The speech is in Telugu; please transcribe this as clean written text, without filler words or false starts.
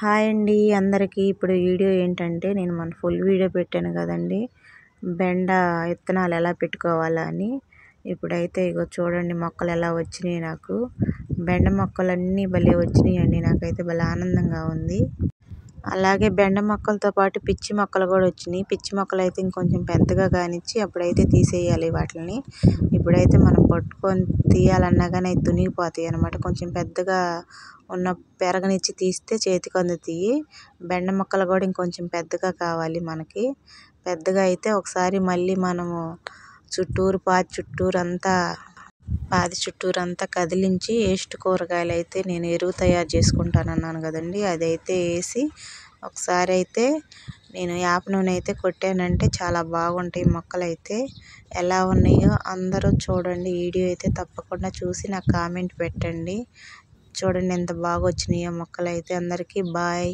హాయ్ అండి అందరికీ. ఇప్పుడు వీడియో ఏంటంటే నేను ఫుల్ వీడియో పెట్టాను కదండి, బెండ విత్తనాలు ఎలా పెట్టుకోవాలా అని. ఇప్పుడైతే ఇగో చూడండి మొక్కలు ఎలా వచ్చినాయి. నాకు బెండ మొక్కలన్నీ భలే వచ్చినాయండి. నాకైతే భలే ఆనందంగా ఉంది. అలాగే బెండ మొక్కలతో పాటు పిచ్చి మొక్కలు కూడా వచ్చినాయి. పిచ్చి మొక్కలు అయితే ఇంకొంచెం పెద్దగా కానిచ్చి అప్పుడైతే తీసేయాలి వాటిని. ఇప్పుడైతే మనం పట్టుకొని తీయాలన్నా కానీ అవి తునిగిపోతాయి అన్నమాట. కొంచెం పెద్దగా ఉన్న పెరగనిచ్చి తీస్తే చేతికి అందుతాయి. బెండ మొక్కలు కూడా ఇంకొంచెం పెద్దగా కావాలి మనకి. పెద్దగా అయితే ఒకసారి మళ్ళీ మనము పాది చుట్టూరంతా కదిలించి వేస్ట్ కూరగాయలు అయితే నేను ఎరువు తయారు చేసుకుంటానన్నాను కదండి, అదైతే వేసి ఒకసారి అయితే నేను వేప నూనె అయితే కొట్టానంటే చాలా బాగుంటాయి మొక్కలు అయితే. ఎలా ఉన్నాయో అందరూ చూడండి. వీడియో అయితే తప్పకుండా చూసి నాకు కామెంట్ పెట్టండి. చూడండి ఎంత బాగా వచ్చినాయో మొక్కలు అయితే. అందరికీ బాయ్.